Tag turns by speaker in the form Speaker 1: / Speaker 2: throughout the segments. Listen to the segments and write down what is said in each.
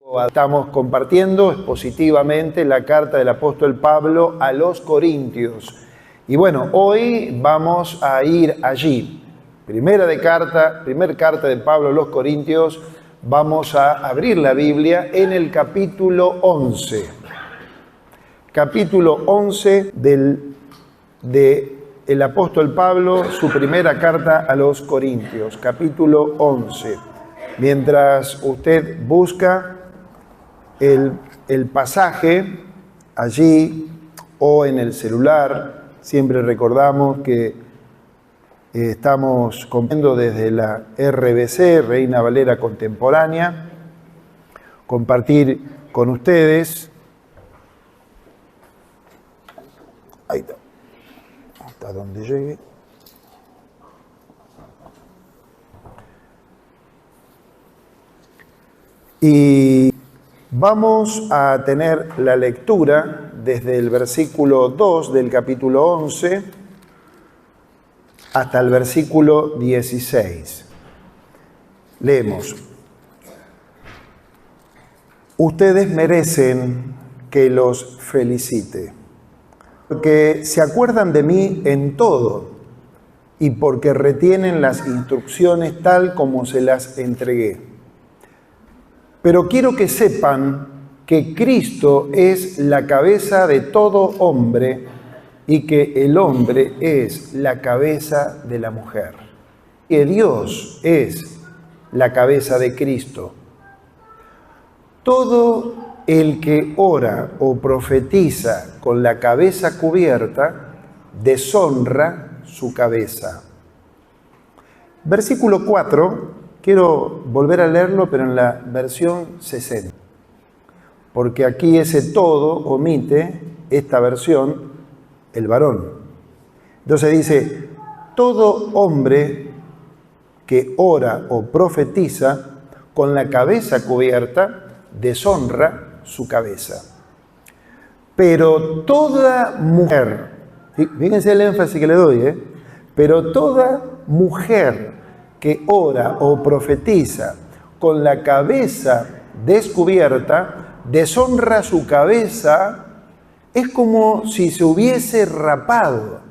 Speaker 1: Estamos compartiendo expositivamente la carta del apóstol Pablo a los Corintios. Y bueno, hoy vamos a ir allí. Primer carta de Pablo a los Corintios. Vamos a abrir la Biblia en el capítulo 11. Capítulo 11 del apóstol Pablo, su primera carta a los Corintios. Capítulo 11. Mientras usted busca el pasaje allí o en el celular, siempre recordamos que estamos comiendo desde la RVC, Reina Valera Contemporánea, compartir con ustedes. Ahí está, hasta donde llegue. Y vamos a tener la lectura desde el versículo 2 del capítulo 11 hasta el versículo 16. Leemos. Ustedes merecen que los felicite, porque se acuerdan de mí en todo y porque retienen las instrucciones tal como se las entregué. Pero quiero que sepan que Cristo es la cabeza de todo hombre y que el hombre es la cabeza de la mujer. Que Dios es la cabeza de Cristo. Todo el que ora o profetiza con la cabeza cubierta, deshonra su cabeza. Versículo 4. Quiero volver a leerlo, pero en la versión 60. Porque aquí ese todo omite esta versión, el varón. Entonces dice, todo hombre que ora o profetiza con la cabeza cubierta, deshonra su cabeza. Pero toda mujer, fíjense el énfasis que le doy, pero toda mujer que ora o profetiza con la cabeza descubierta, deshonra su cabeza, es como si se hubiese rapado.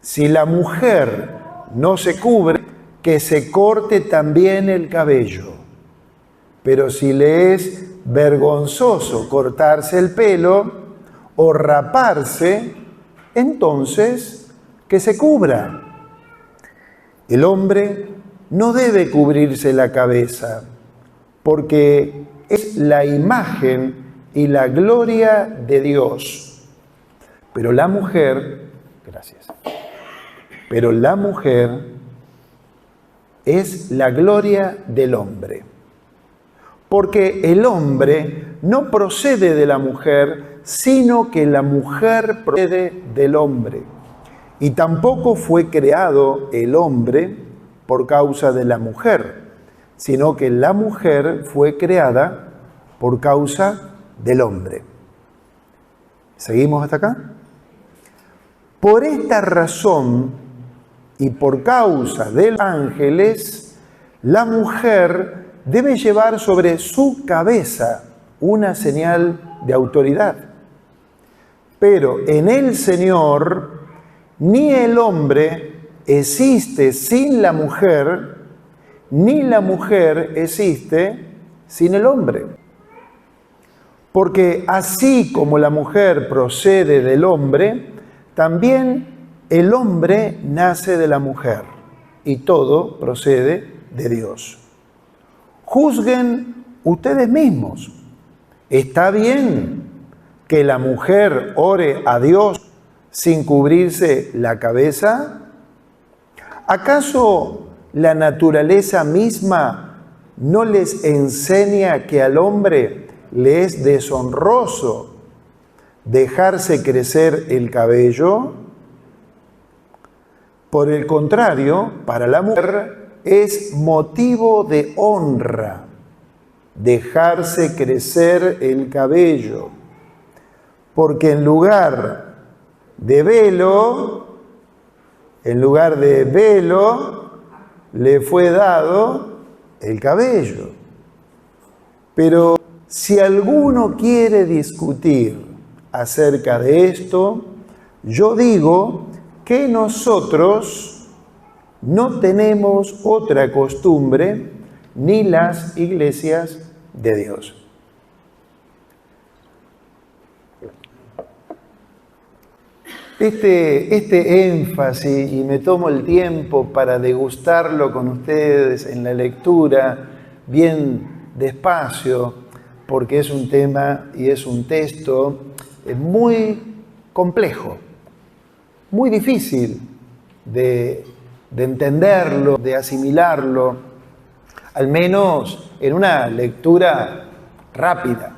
Speaker 1: Si la mujer no se cubre, que se corte también el cabello. Pero si le es vergonzoso cortarse el pelo o raparse, entonces que se cubra. El hombre no debe cubrirse la cabeza, porque es la imagen y la gloria de Dios. Pero la mujer, pero la mujer es la gloria del hombre. Porque el hombre no procede de la mujer, sino que la mujer procede del hombre. Y tampoco fue creado el hombre por causa de la mujer, sino que la mujer fue creada por causa del hombre. ¿Seguimos hasta acá? Por esta razón y por causa de los ángeles, la mujer debe llevar sobre su cabeza una señal de autoridad. Pero en el Señor, ni el hombre existe sin la mujer, ni la mujer existe sin el hombre. Porque así como la mujer procede del hombre, también el hombre nace de la mujer, y todo procede de Dios. Juzguen ustedes mismos. ¿Está bien que la mujer ore a Dios sin cubrirse la cabeza? ¿Acaso la naturaleza misma no les enseña que al hombre le es deshonroso dejarse crecer el cabello? Por el contrario, para la mujer es motivo de honra dejarse crecer el cabello, porque en lugar de velo le fue dado el cabello. Pero si alguno quiere discutir acerca de esto, yo digo que nosotros no tenemos otra costumbre ni las iglesias de Dios. Este énfasis, y me tomo el tiempo para degustarlo con ustedes en la lectura, bien despacio, porque es un tema y es un texto muy complejo, muy difícil de entenderlo, de asimilarlo, al menos en una lectura rápida,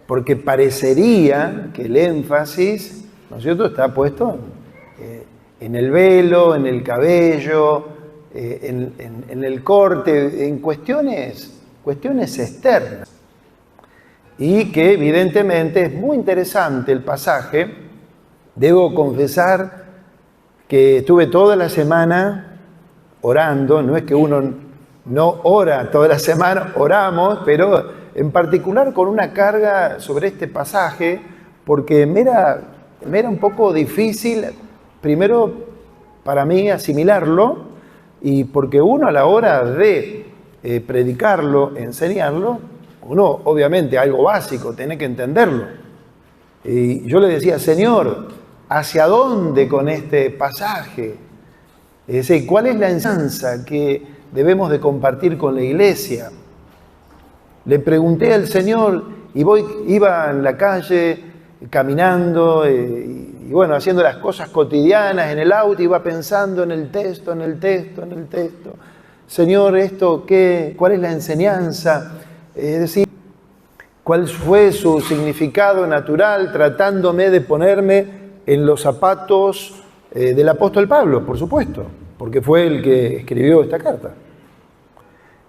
Speaker 1: porque parecería que el énfasis, ¿no es cierto?, está puesto en el velo, en el cabello, en el corte, en cuestiones externas. Y que evidentemente es muy interesante el pasaje. Debo confesar que estuve toda la semana orando. No es que uno no ora toda la semana, oramos, pero en particular con una carga sobre este pasaje, porque me era un poco difícil, primero para mí, asimilarlo, y porque uno a la hora de predicarlo, enseñarlo, uno obviamente algo básico, tiene que entenderlo. Y yo le decía, Señor, ¿hacia dónde con este pasaje? Es decir, ¿cuál es la enseñanza que debemos de compartir con la iglesia? Le pregunté al Señor y iba en la calle caminando y bueno, haciendo las cosas cotidianas en el auto, iba pensando en el texto. Señor, ¿esto qué? ¿Cuál es la enseñanza? Es decir, ¿cuál fue su significado natural? Tratándome de ponerme en los zapatos del apóstol Pablo, por supuesto, porque fue el que escribió esta carta.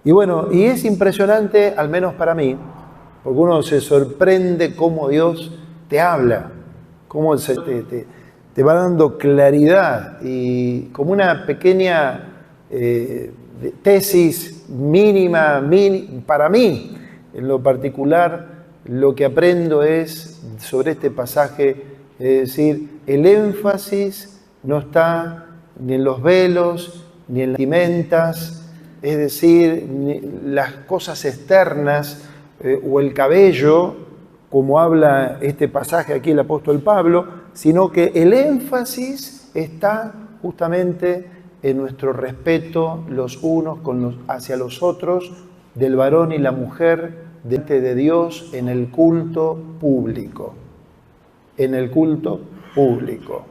Speaker 1: Y bueno, y es impresionante, al menos para mí, porque uno se sorprende cómo Dios te habla, cómo te va dando claridad y como una pequeña tesis mínima para mí. En lo particular, lo que aprendo es sobre este pasaje, es decir, el énfasis no está ni en los velos, ni en las vestimentas, es decir, ni las cosas externas o el cabello, como habla este pasaje aquí el apóstol Pablo, sino que el énfasis está justamente en nuestro respeto los unos hacia los otros, del varón y la mujer, delante de Dios en el culto público. En el culto público.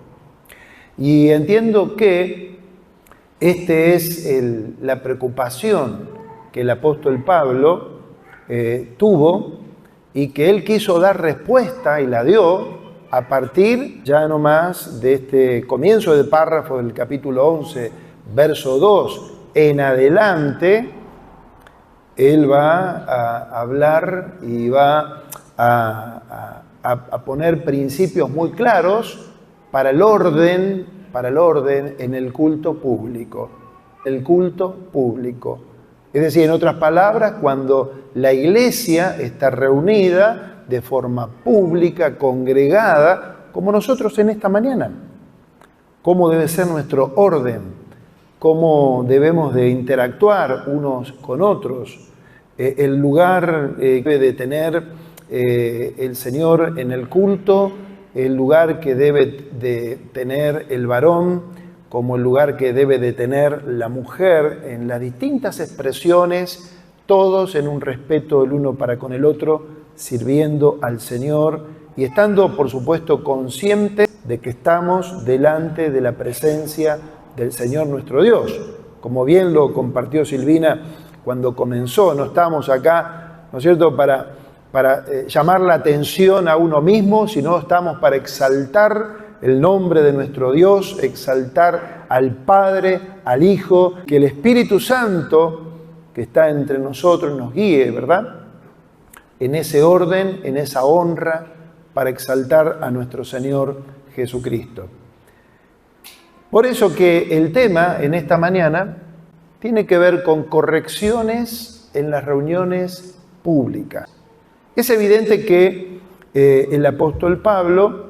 Speaker 1: Y entiendo que esta es la preocupación que el apóstol Pablo tuvo y que él quiso dar respuesta y la dio a partir ya no más de este comienzo del párrafo del capítulo 11, verso 2 en adelante. Él va a hablar y va a poner principios muy claros para el orden en el culto público. El culto público. Es decir, en otras palabras, cuando la iglesia está reunida de forma pública, congregada, como nosotros en esta mañana. ¿Cómo debe ser nuestro orden? ¿Cómo debemos de interactuar unos con otros? El lugar que debe de tener el Señor en el culto, el lugar que debe de tener el varón, como el lugar que debe de tener la mujer, en las distintas expresiones, todos en un respeto el uno para con el otro, sirviendo al Señor y estando, por supuesto, conscientes de que estamos delante de la presencia del Señor nuestro Dios. Como bien lo compartió Silvina cuando comenzó, no estamos acá, ¿no es cierto?, para llamar la atención a uno mismo, sino estamos para exaltar el nombre de nuestro Dios, exaltar al Padre, al Hijo, que el Espíritu Santo que está entre nosotros nos guíe, ¿verdad?, en ese orden, en esa honra, para exaltar a nuestro Señor Jesucristo. Por eso que el tema en esta mañana tiene que ver con correcciones en las reuniones públicas. Es evidente que el apóstol Pablo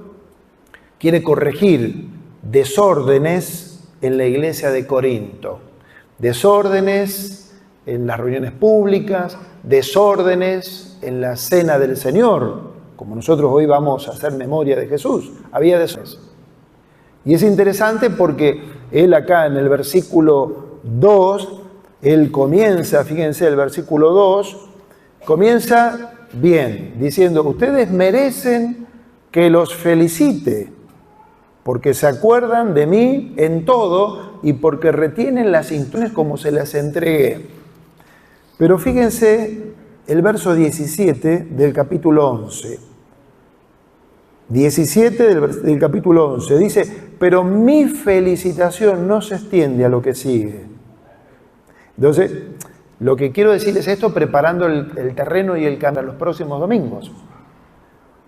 Speaker 1: quiere corregir desórdenes en la iglesia de Corinto, desórdenes en las reuniones públicas, desórdenes en la cena del Señor, como nosotros hoy vamos a hacer memoria de Jesús. Había desórdenes. Y es interesante porque él acá en el versículo 2, él comienza, fíjense, el versículo 2, comienza bien, diciendo, ustedes merecen que los felicite, porque se acuerdan de mí en todo y porque retienen las instrucciones como se las entregué. Pero fíjense el verso 17 del capítulo 11. 17 del capítulo 11 dice, pero mi felicitación no se extiende a lo que sigue. Entonces, lo que quiero decir es esto preparando el terreno y el camino a los próximos domingos.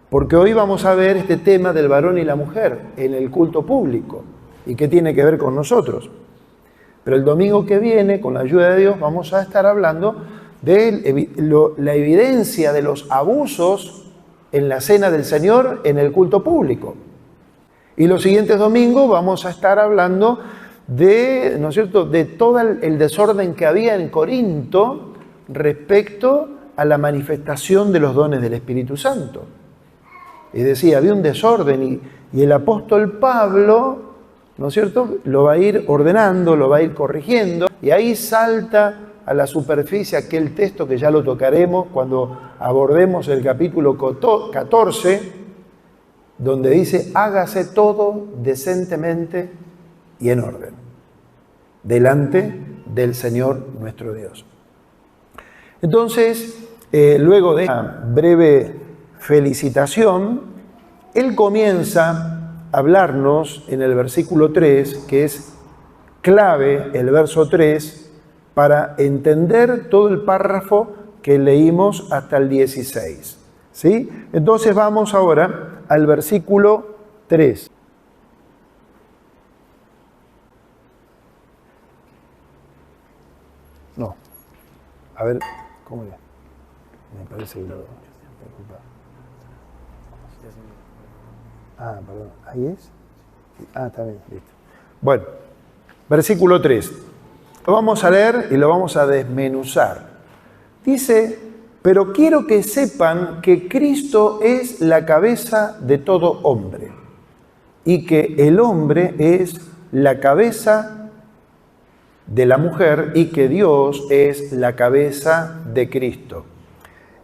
Speaker 1: Porque hoy vamos a ver este tema del varón y la mujer en el culto público y qué tiene que ver con nosotros. Pero el domingo que viene, con la ayuda de Dios, vamos a estar hablando de la evidencia de los abusos en la cena del Señor en el culto público. Y los siguientes domingos vamos a estar hablando de, ¿no es cierto?, de todo el desorden que había en Corinto respecto a la manifestación de los dones del Espíritu Santo. Es decir, había un desorden y el apóstol Pablo, ¿no es cierto?, lo va a ir ordenando, lo va a ir corrigiendo, y ahí salta a la superficie aquel texto que ya lo tocaremos cuando abordemos el capítulo 14, donde dice, hágase todo decentemente y en orden, delante del Señor nuestro Dios. Entonces, luego de una breve felicitación, él comienza a hablarnos en el versículo 3, que es clave el verso 3, para entender todo el párrafo que leímos hasta el 16. ¿Sí? Entonces vamos ahora al versículo 3. No. A ver, ¿cómo es? Me parece que lo... Ah, perdón. ¿Ahí es? Ah, está bien, listo. Bueno, versículo 3. Lo vamos a leer y lo vamos a desmenuzar. Dice, pero quiero que sepan que Cristo es la cabeza de todo hombre y que el hombre es la cabeza de la mujer y que Dios es la cabeza de Cristo.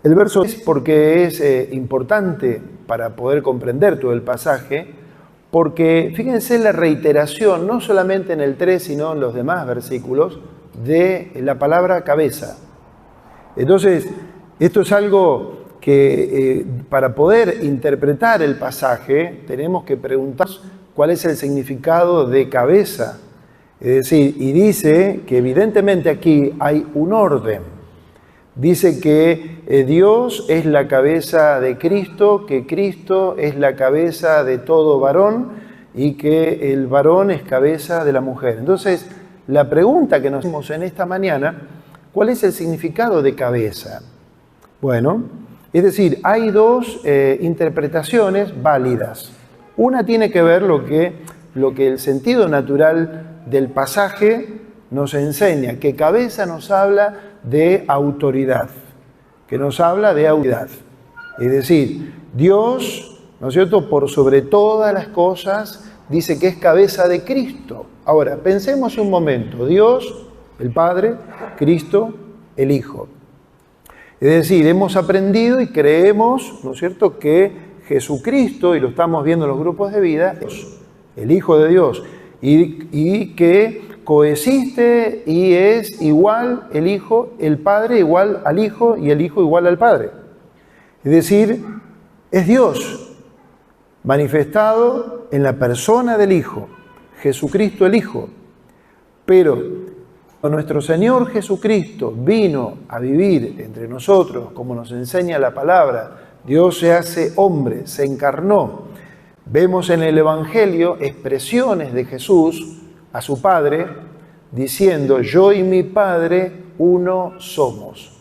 Speaker 1: El verso es porque es importante para poder comprender todo el pasaje, porque fíjense la reiteración, no solamente en el 3, sino en los demás versículos, de la palabra cabeza. Entonces, esto es algo que para poder interpretar el pasaje tenemos que preguntarnos cuál es el significado de cabeza. Es decir, y dice que evidentemente aquí hay un orden. Dice que Dios es la cabeza de Cristo, que Cristo es la cabeza de todo varón y que el varón es cabeza de la mujer. Entonces, la pregunta que nos hacemos en esta mañana, ¿cuál es el significado de cabeza? Bueno, es decir, hay dos interpretaciones válidas. Una tiene que ver lo que el sentido natural del pasaje nos enseña, que cabeza nos habla de autoridad, que nos habla de autoridad. Es decir, Dios, ¿no es cierto?, por sobre todas las cosas, dice que es cabeza de Cristo. Ahora, pensemos un momento, Dios, el Padre, Cristo, el Hijo. Es decir, hemos aprendido y creemos, ¿no es cierto?, que Jesucristo, y lo estamos viendo en los grupos de vida, es el Hijo de Dios, y que coexiste y es igual el Hijo, el Padre igual al Hijo y el Hijo igual al Padre. Es decir, es Dios manifestado en la persona del Hijo, Jesucristo el Hijo. Pero nuestro Señor Jesucristo vino a vivir entre nosotros, como nos enseña la palabra, Dios se hace hombre, se encarnó. Vemos en el Evangelio expresiones de Jesús a su Padre, diciendo, yo y mi Padre uno somos.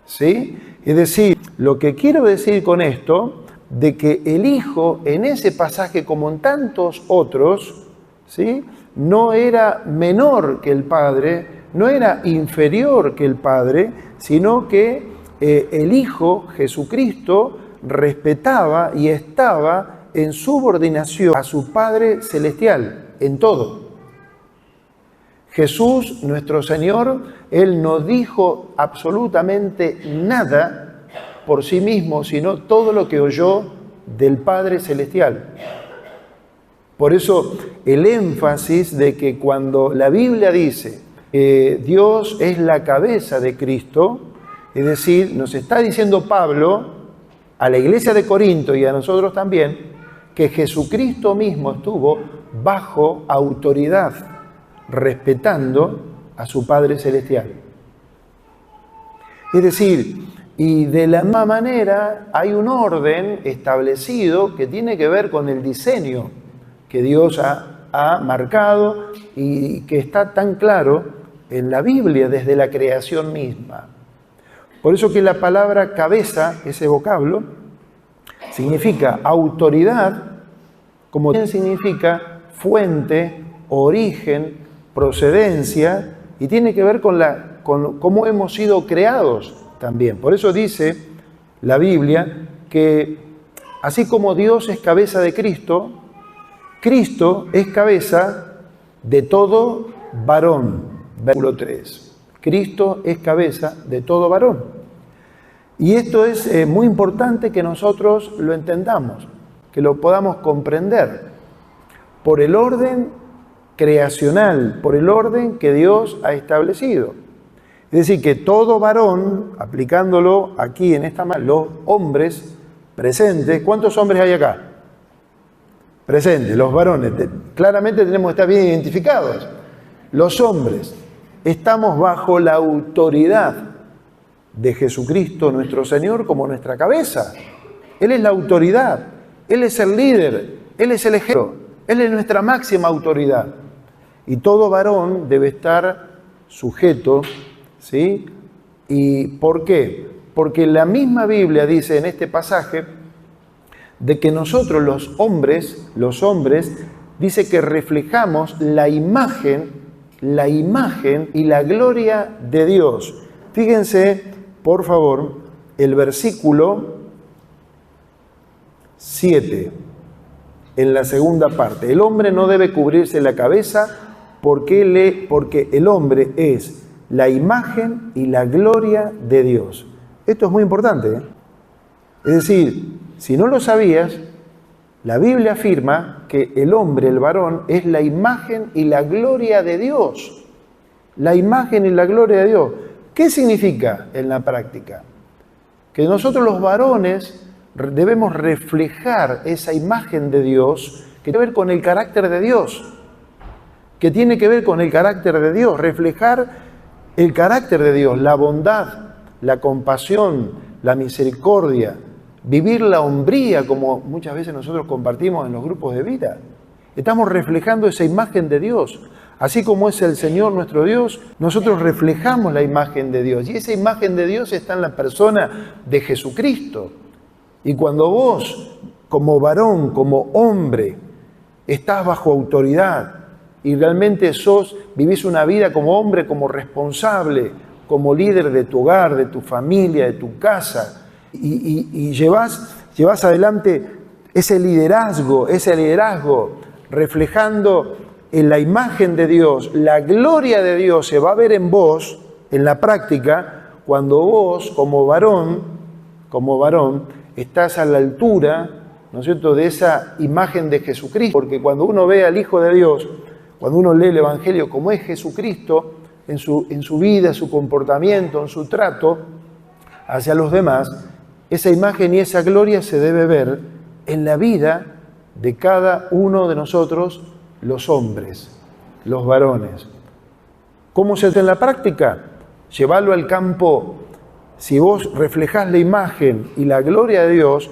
Speaker 1: ¿Sí? Es decir, lo que quiero decir con esto, de que el Hijo en ese pasaje, como en tantos otros, ¿sí?, no era menor que el Padre, no era inferior que el Padre, sino que el Hijo, Jesucristo, respetaba y estaba en subordinación a su Padre Celestial, en todo. Jesús, nuestro Señor, Él no dijo absolutamente nada por sí mismo, sino todo lo que oyó del Padre Celestial. Por eso el énfasis de que cuando la Biblia dice que Dios es la cabeza de Cristo, es decir, nos está diciendo Pablo a la iglesia de Corinto y a nosotros también, que Jesucristo mismo estuvo bajo autoridad, respetando a su Padre Celestial. Es decir, y de la misma manera hay un orden establecido que tiene que ver con el diseño que Dios ha marcado y que está tan claro en la Biblia desde la creación misma. Por eso que la palabra cabeza, ese vocablo, significa autoridad, como también significa fuente, origen, procedencia, y tiene que ver con cómo hemos sido creados también. Por eso dice la Biblia que así como Dios es cabeza de Cristo, Cristo es cabeza de todo varón. Versículo 3. Cristo es cabeza de todo varón. Y esto es muy importante que nosotros lo entendamos, que lo podamos comprender por el orden creacional, por el orden que Dios ha establecido. Es decir, que todo varón, aplicándolo aquí en esta manera, los hombres presentes, ¿cuántos hombres hay acá? Presentes, los varones, claramente tenemos que estar bien identificados. Los hombres, estamos bajo la autoridad de Jesucristo nuestro Señor como nuestra cabeza. Él es la autoridad, Él es el líder, Él es el ejemplo, Él es nuestra máxima autoridad. Y todo varón debe estar sujeto, ¿sí? ¿Y por qué? Porque la misma Biblia dice en este pasaje de que nosotros los hombres, dice que reflejamos la imagen y la gloria de Dios. Fíjense, por favor, el versículo 7, en la segunda parte. El hombre no debe cubrirse la cabeza porque el hombre es la imagen y la gloria de Dios. Esto es muy importante, ¿eh? Es decir, si no lo sabías, la Biblia afirma que el hombre, el varón, es la imagen y la gloria de Dios. La imagen y la gloria de Dios. ¿Qué significa en la práctica? Que nosotros los varones debemos reflejar esa imagen de Dios que tiene que ver con el carácter de Dios. Que tiene que ver con el carácter de Dios. Reflejar el carácter de Dios, la bondad, la compasión, la misericordia. Vivir la hombría, como muchas veces nosotros compartimos en los grupos de vida. Estamos reflejando esa imagen de Dios. Así como es el Señor nuestro Dios, nosotros reflejamos la imagen de Dios. Y esa imagen de Dios está en la persona de Jesucristo. Y cuando vos, como varón, como hombre, estás bajo autoridad y realmente vivís una vida como hombre, como responsable, como líder de tu hogar, de tu familia, de tu casa, y llevas adelante ese liderazgo reflejando en la imagen de Dios, la gloria de Dios se va a ver en vos, en la práctica, cuando vos, como varón, estás a la altura, ¿no es cierto?, de esa imagen de Jesucristo, porque cuando uno ve al Hijo de Dios, cuando uno lee el Evangelio como es Jesucristo, en su vida, su comportamiento, en su trato hacia los demás, esa imagen y esa gloria se debe ver en la vida de cada uno de nosotros, los hombres, los varones. ¿Cómo se hace en la práctica? Llevarlo al campo. Si vos reflejás la imagen y la gloria de Dios,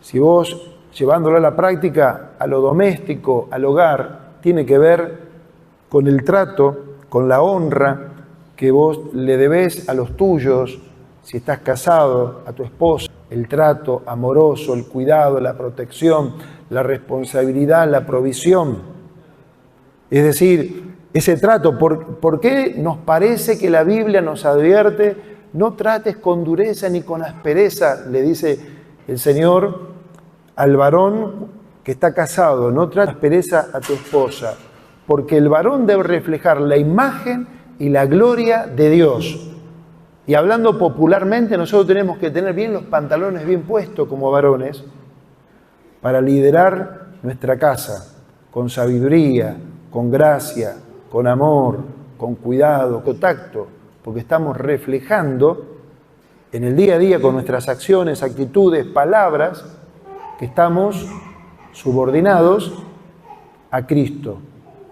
Speaker 1: si vos llevándolo a la práctica, a lo doméstico, al hogar, tiene que ver con el trato, con la honra que vos le debés a los tuyos, si estás casado, a tu esposa, el trato amoroso, el cuidado, la protección, la responsabilidad, la provisión. Es decir, ese trato, ¿por qué nos parece que la Biblia nos advierte? No trates con dureza ni con aspereza, le dice el Señor al varón que está casado, no trates con aspereza a tu esposa, porque el varón debe reflejar la imagen y la gloria de Dios. Y hablando popularmente, nosotros tenemos que tener bien los pantalones bien puestos como varones para liderar nuestra casa con sabiduría, con gracia, con amor, con cuidado, con tacto, porque estamos reflejando en el día a día con nuestras acciones, actitudes, palabras, que estamos subordinados a Cristo.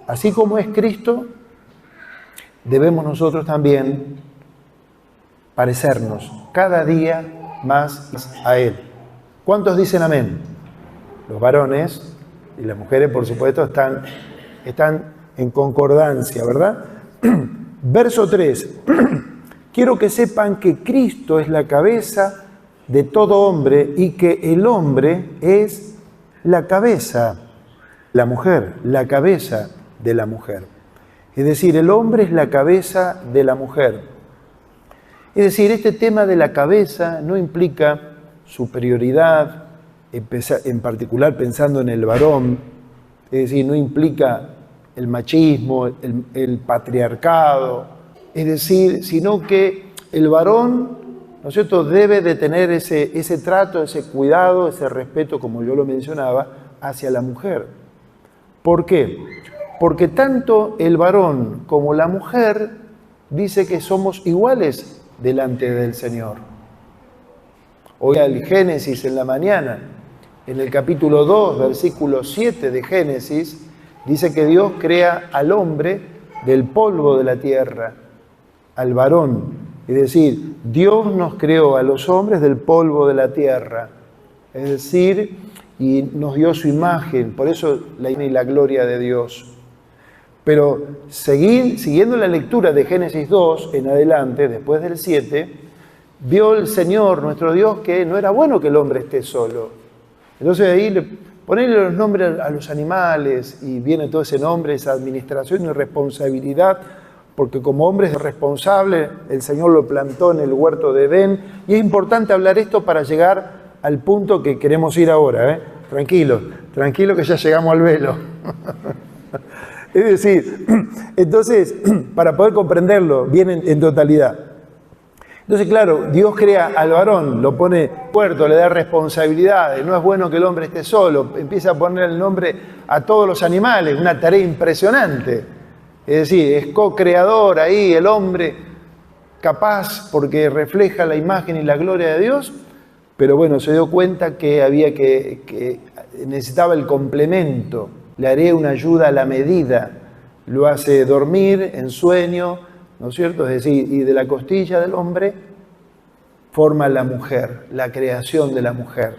Speaker 1: Así como es Cristo, debemos nosotros también parecernos cada día más a Él. ¿Cuántos dicen amén? Los varones y las mujeres, por supuesto, están en concordancia, ¿verdad? Verso 3. Quiero que sepan que Cristo es la cabeza de todo hombre y que el hombre es la cabeza, la mujer, la cabeza de la mujer. Es decir, el hombre es la cabeza de la mujer. Es decir, este tema de la cabeza no implica superioridad, en particular pensando en el varón, es decir, no implica el machismo, el patriarcado, es decir, sino que el varón, ¿no es cierto?, debe de tener ese trato, ese cuidado, ese respeto, como yo lo mencionaba, hacia la mujer. ¿Por qué? Porque tanto el varón como la mujer dice que somos iguales delante del Señor. Hoy el Génesis en la mañana, en el capítulo 2, versículo 7 de Génesis, dice que Dios crea al hombre del polvo de la tierra, al varón. Es decir, Dios nos creó a los hombres del polvo de la tierra. Es decir, y nos dio su imagen, por eso la gloria de Dios. Pero siguiendo la lectura de Génesis 2 en adelante, después del 7, vio el Señor, nuestro Dios, que no era bueno que el hombre esté solo. Entonces ahí ponerle los nombres a los animales y viene todo ese nombre, esa administración y responsabilidad, porque como hombre es responsable, el Señor lo plantó en el huerto de Edén. Y es importante hablar esto para llegar al punto que queremos ir ahora. Tranquilo que ya llegamos al velo. Es decir, entonces, para poder comprenderlo bien en totalidad. Entonces, claro, Dios crea al varón, lo pone puerto, le da responsabilidades, no es bueno que el hombre esté solo, empieza a poner el nombre a todos los animales, una tarea impresionante. Es decir, es co-creador ahí, el hombre capaz porque refleja la imagen y la gloria de Dios, pero bueno, se dio cuenta que necesitaba el complemento. Le haré una ayuda a la medida, lo hace dormir en sueño, ¿no es cierto? Es decir, y de la costilla del hombre forma la mujer, la creación de la mujer,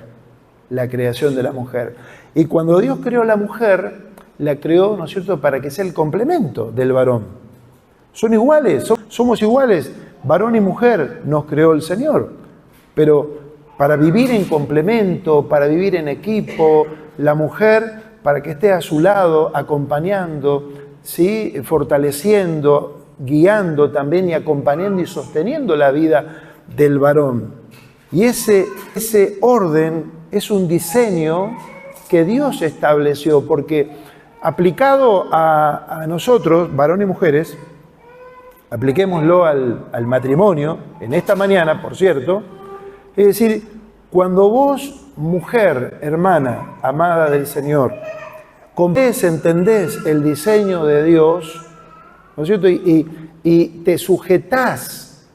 Speaker 1: la creación de la mujer. Y cuando Dios creó a la mujer, la creó, ¿no es cierto?, para que sea el complemento del varón. Son iguales, somos iguales, varón y mujer nos creó el Señor, pero para vivir en complemento, para vivir en equipo, la mujer para que esté a su lado, acompañando, ¿sí?, fortaleciendo, guiando también y acompañando y sosteniendo la vida del varón. Y ese orden es un diseño que Dios estableció, porque aplicado a nosotros, varón y mujeres, apliquémoslo al matrimonio, en esta mañana, por cierto, es decir, cuando vos, mujer, hermana, amada del Señor, entendés el diseño de Dios, ¿no es cierto? Y te sujetás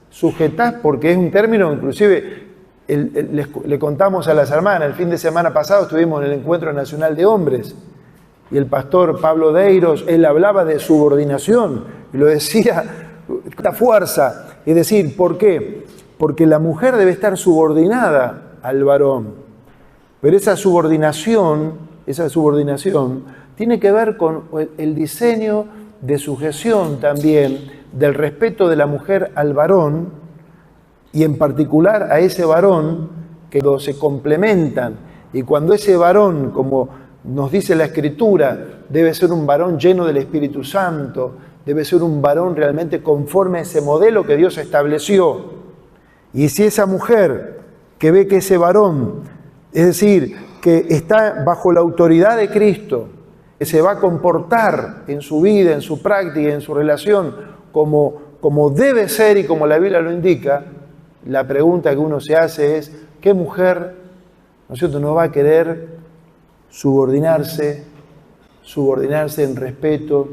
Speaker 1: porque es un término, inclusive, le contamos a las hermanas, el fin de semana pasado estuvimos en el Encuentro Nacional de Hombres, y el pastor Pablo Deiros, él hablaba de subordinación, y lo decía con esta fuerza, es decir, ¿por qué? Porque la mujer debe estar subordinada al varón, pero esa subordinación tiene que ver con el diseño de sujeción también, del respeto de la mujer al varón, y en particular a ese varón que se complementan. Y cuando ese varón, como nos dice la Escritura, debe ser un varón lleno del Espíritu Santo, debe ser un varón realmente conforme a ese modelo que Dios estableció. Y si esa mujer que ve que ese varón, es decir, que está bajo la autoridad de Cristo, que se va a comportar en su vida, en su práctica, en su relación, como debe ser y como la Biblia lo indica, la pregunta que uno se hace es, ¿qué mujer, ¿no es cierto?, no va a querer subordinarse en respeto?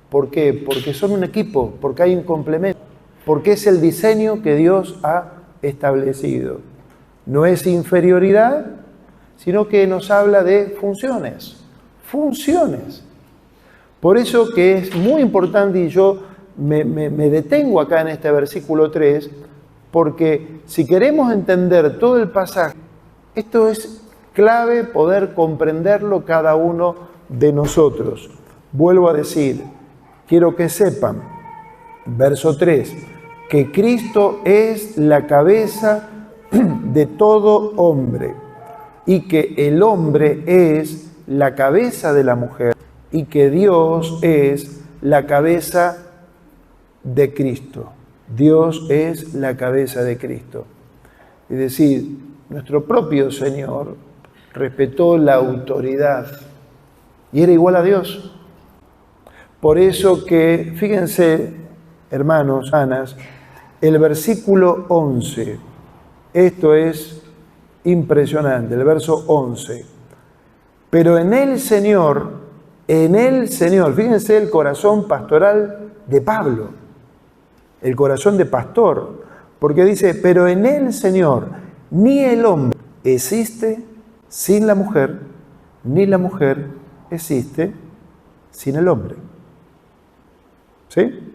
Speaker 1: ¿Por qué? Porque son un equipo, porque hay un complemento, porque es el diseño que Dios ha establecido. No es inferioridad, sino que nos habla de funciones. Funciones. Por eso que es muy importante, y yo me detengo acá en este versículo 3, porque si queremos entender todo el pasaje, esto es clave poder comprenderlo cada uno de nosotros. Vuelvo a decir, quiero que sepan, verso 3, que Cristo es la cabeza de todo hombre y que el hombre es la cabeza de la mujer y que Dios es la cabeza de Cristo. Dios es la cabeza de Cristo. Es decir, nuestro propio Señor respetó la autoridad y era igual a Dios. Por eso que, fíjense, hermanos, hermanas, el versículo 11, esto es impresionante, el verso 11. Pero en el Señor, fíjense el corazón pastoral de Pablo, el corazón de pastor, porque dice, pero en el Señor ni el hombre existe sin la mujer, ni la mujer existe sin el hombre. ¿Sí?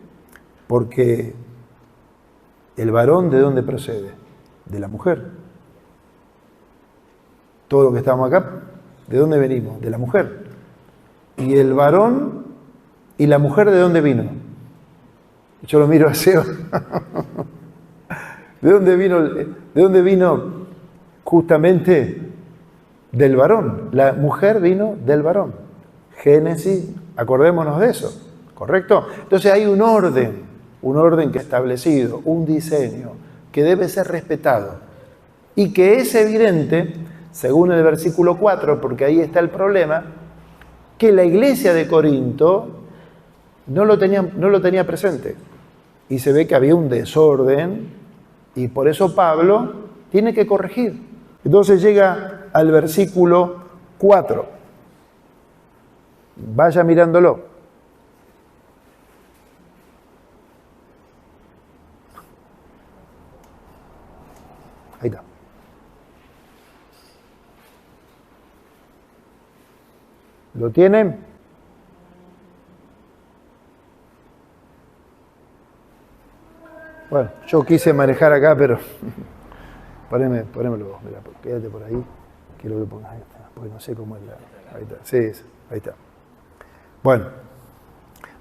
Speaker 1: Porque el varón, ¿de dónde procede? De la mujer. Todo lo que estamos acá, ¿de dónde venimos? De la mujer. Y el varón y la mujer, ¿de dónde vino? Yo lo miro a Seba. ¿De dónde vino justamente? Del varón. La mujer vino del varón. Génesis, acordémonos de eso. ¿Correcto? Entonces hay un orden que es establecido, un diseño que debe ser respetado y que es evidente, según el versículo 4, porque ahí está el problema, que la iglesia de Corinto no lo tenía presente y se ve que había un desorden y por eso Pablo tiene que corregir. Entonces llega al versículo 4. Vaya mirándolo. Ahí está. ¿Lo tienen? Bueno, yo quise manejar acá, pero ponémelo vos, mirá, quédate por ahí, quiero que pongas ahí, porque no sé cómo es la... Ahí está, sí, ahí está. Bueno,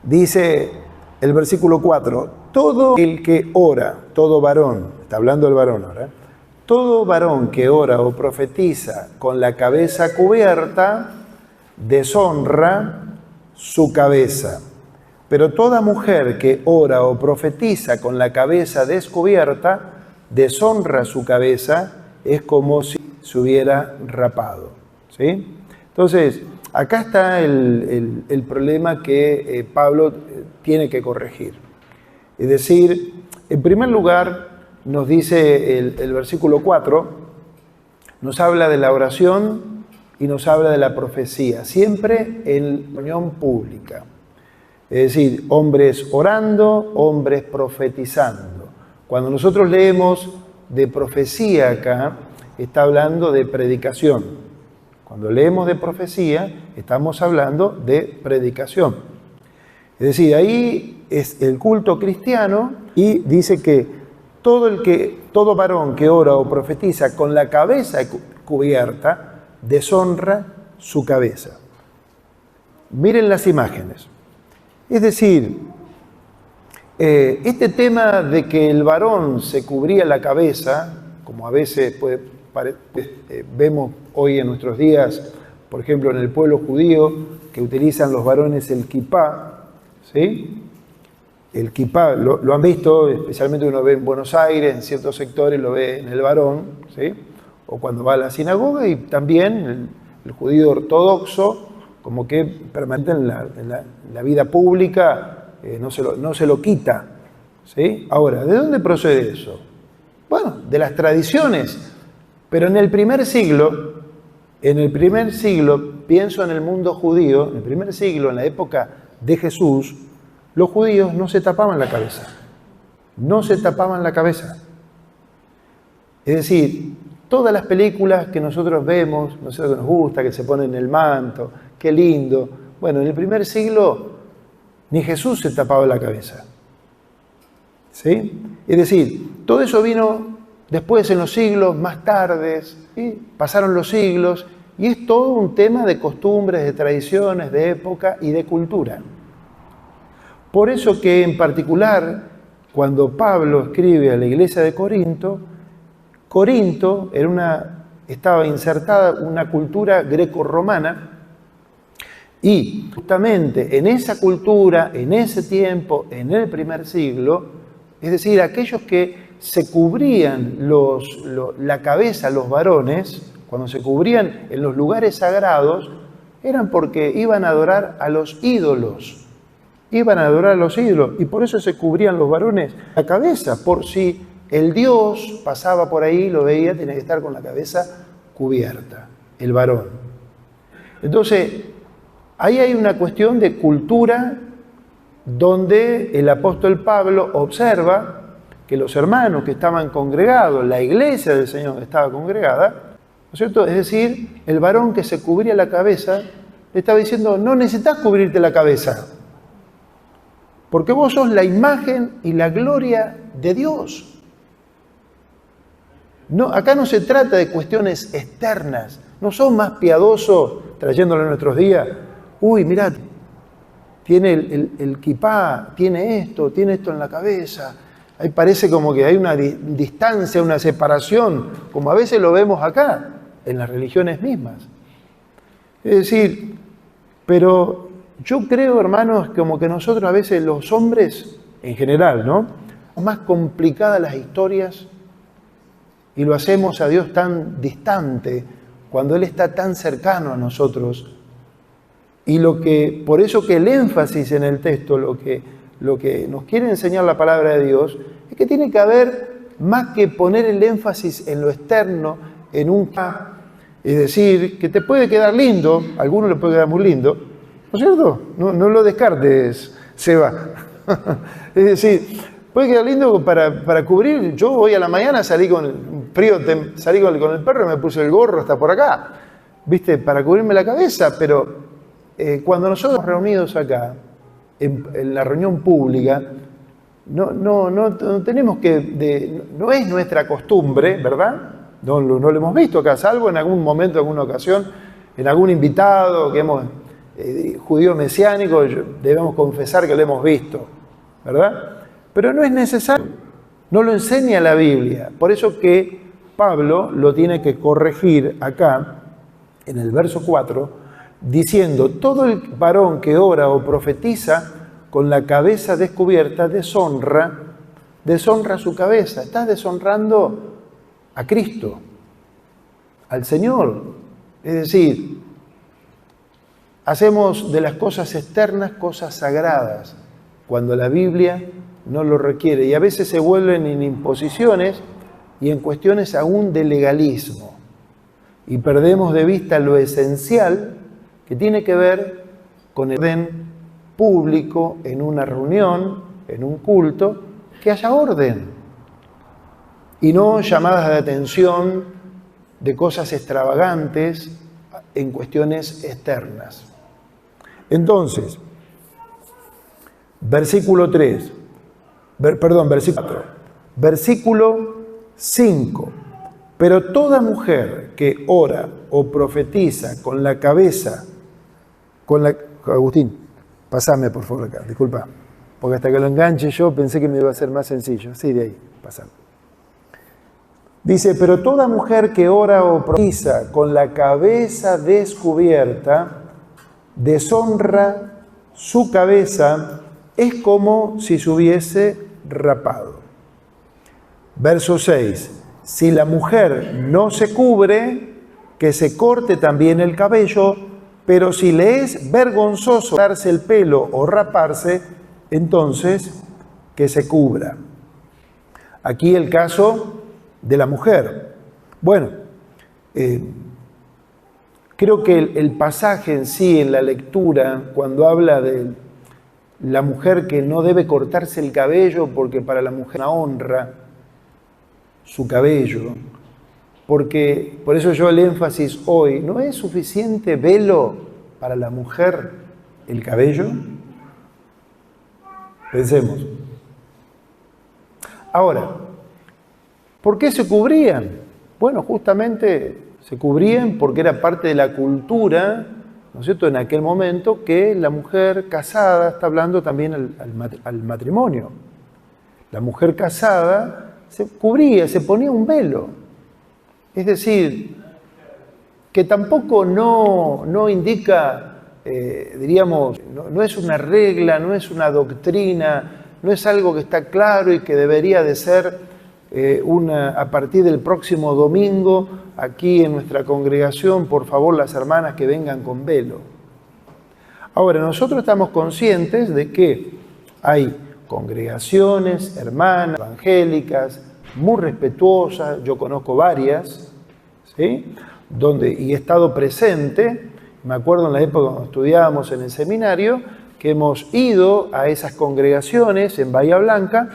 Speaker 1: dice el versículo 4, todo el que ora, todo varón, está hablando el varón ahora, todo varón que ora o profetiza con la cabeza cubierta, deshonra su cabeza. Pero toda mujer que ora o profetiza con la cabeza descubierta, deshonra su cabeza, es como si se hubiera rapado. ¿Sí? Entonces, acá está el problema que Pablo tiene que corregir. Es decir, en primer lugar, nos dice el versículo 4, nos habla de la oración y nos habla de la profecía, siempre en reunión pública. Es decir, hombres orando, hombres profetizando. Cuando nosotros leemos de profecía acá, está hablando de predicación. Cuando leemos de profecía, estamos hablando de predicación. Es decir, ahí es el culto cristiano y dice que todo varón que ora o profetiza con la cabeza cubierta, deshonra su cabeza. Miren las imágenes. Es decir, Este tema de que el varón se cubría la cabeza, como a veces vemos hoy en nuestros días, por ejemplo en el pueblo judío, que utilizan los varones el kipá, ¿sí? El kipá, lo han visto, especialmente uno ve en Buenos Aires, en ciertos sectores lo ve en el varón, ¿sí? O cuando va a la sinagoga, y también el judío ortodoxo, como que permanente en la vida pública, no se lo quita, ¿sí? Ahora, ¿de dónde procede eso? Bueno, de las tradiciones, pero en el primer siglo, pienso en el mundo judío, en el primer siglo, en la época de Jesús, los judíos no se tapaban la cabeza, no se tapaban la cabeza. Es decir, todas las películas que nosotros vemos, no sé lo que nos gusta, que se ponen el manto, qué lindo. Bueno, en el primer siglo ni Jesús se tapaba la cabeza. ¿Sí? Es decir, todo eso vino después en los siglos más tardes, ¿sí? Pasaron los siglos y es todo un tema de costumbres, de tradiciones, de época y de cultura. Por eso que en particular, cuando Pablo escribe a la iglesia de Corinto, Corinto estaba insertada una cultura greco-romana, y justamente en esa cultura, en ese tiempo, en el primer siglo, es decir, aquellos que se cubrían la cabeza, los varones, cuando se cubrían en los lugares sagrados, eran porque iban a adorar a los ídolos. Iban a adorar a los ídolos, y por eso se cubrían los varones la cabeza, por si el Dios pasaba por ahí, lo veía, tenía que estar con la cabeza cubierta, el varón. Entonces, ahí hay una cuestión de cultura donde el apóstol Pablo observa que los hermanos que estaban congregados, la iglesia del Señor que estaba congregada, ¿no es cierto? Es decir, el varón que se cubría la cabeza le estaba diciendo, no necesitas cubrirte la cabeza, porque vos sos la imagen y la gloria de Dios. No, acá no se trata de cuestiones externas, no son más piadosos trayéndolo en nuestros días. Uy, mirá, tiene el kipá, tiene esto en la cabeza. Ahí parece como que hay una distancia, una separación, como a veces lo vemos acá, en las religiones mismas. Es decir, pero yo creo, hermanos, como que nosotros a veces los hombres, en general, ¿no? Más complicadas las historias y lo hacemos a Dios tan distante cuando Él está tan cercano a nosotros. Y por eso que el énfasis en el texto, lo que nos quiere enseñar la palabra de Dios, es que tiene que haber, más que poner el énfasis en lo externo, en es decir, que te puede quedar lindo, a algunos le puede quedar muy lindo, ¿no es cierto? No lo descartes, Seba. Es decir, puede quedar lindo para cubrir. Yo hoy a la mañana salí con el frío, salí con el perro y me puse el gorro hasta por acá, ¿viste? Para cubrirme la cabeza, pero cuando nosotros reunidos acá, en la reunión pública, no tenemos no es nuestra costumbre, ¿verdad? No lo hemos visto acá, salvo en algún momento, en alguna ocasión, en algún invitado que hemos, judío mesiánico, debemos confesar que lo hemos visto, ¿verdad? Pero no es necesario, no lo enseña la Biblia. Por eso que Pablo lo tiene que corregir acá, en el verso 4, diciendo, todo el varón que ora o profetiza con la cabeza descubierta deshonra su cabeza. Estás deshonrando a Cristo, al Señor. Es decir, hacemos de las cosas externas cosas sagradas, cuando la Biblia no lo requiere. Y a veces se vuelven en imposiciones y en cuestiones aún de legalismo. Y perdemos de vista lo esencial que tiene que ver con el orden público en una reunión, en un culto, que haya orden. Y no llamadas de atención de cosas extravagantes en cuestiones externas. Entonces, versículo 4. Versículo 5. Pero toda mujer que ora o profetiza con la cabeza, Agustín, pasame por favor acá, disculpa. porque hasta que lo enganche yo pensé que me iba a ser más sencillo. Sí, de ahí, pasando. Dice, pero toda mujer que ora o profetiza con la cabeza descubierta, deshonra su cabeza, es como si se hubiese rapado. Verso 6. Si la mujer no se cubre, que se corte también el cabello, pero si le es vergonzoso darse el pelo o raparse, entonces que se cubra. Aquí el caso de la mujer. Bueno, creo que el pasaje en sí, en la lectura, cuando habla de la mujer que no debe cortarse el cabello porque para la mujer es una honra su cabello, porque por eso yo el énfasis hoy, ¿no es suficiente velo para la mujer el cabello? Pensemos. Ahora, ¿por qué se cubrían? Bueno, justamente se cubrían porque era parte de la cultura, ¿no es cierto?, en aquel momento, que la mujer casada, está hablando también al matrimonio, la mujer casada se cubría, se ponía un velo. Es decir, que tampoco no indica, diríamos, no es una regla, no es una doctrina, no es algo que está claro y que debería de ser a partir del próximo domingo, aquí en nuestra congregación, por favor, las hermanas que vengan con velo. Ahora, nosotros estamos conscientes de que hay congregaciones, hermanas, evangélicas, muy respetuosas, yo conozco varias, ¿sí? Y he estado presente, me acuerdo en la época cuando estudiábamos en el seminario, que hemos ido a esas congregaciones en Bahía Blanca,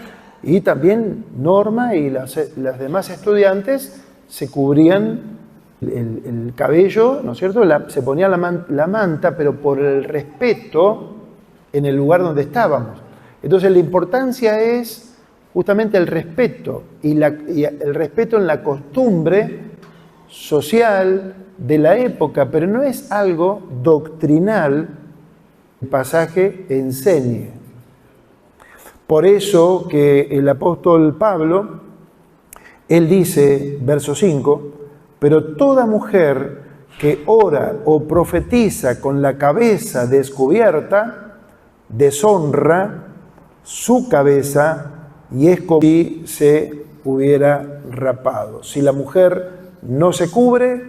Speaker 1: y también Norma y las demás estudiantes se cubrían el cabello, ¿no es cierto? Se ponía la manta, pero por el respeto en el lugar donde estábamos. Entonces la importancia es justamente el respeto, y el respeto en la costumbre social de la época, pero no es algo doctrinal que el pasaje enseñe. Por eso que el apóstol Pablo, él dice, verso 5, pero toda mujer que ora o profetiza con la cabeza descubierta, deshonra su cabeza y es como si se hubiera rapado. Si la mujer no se cubre,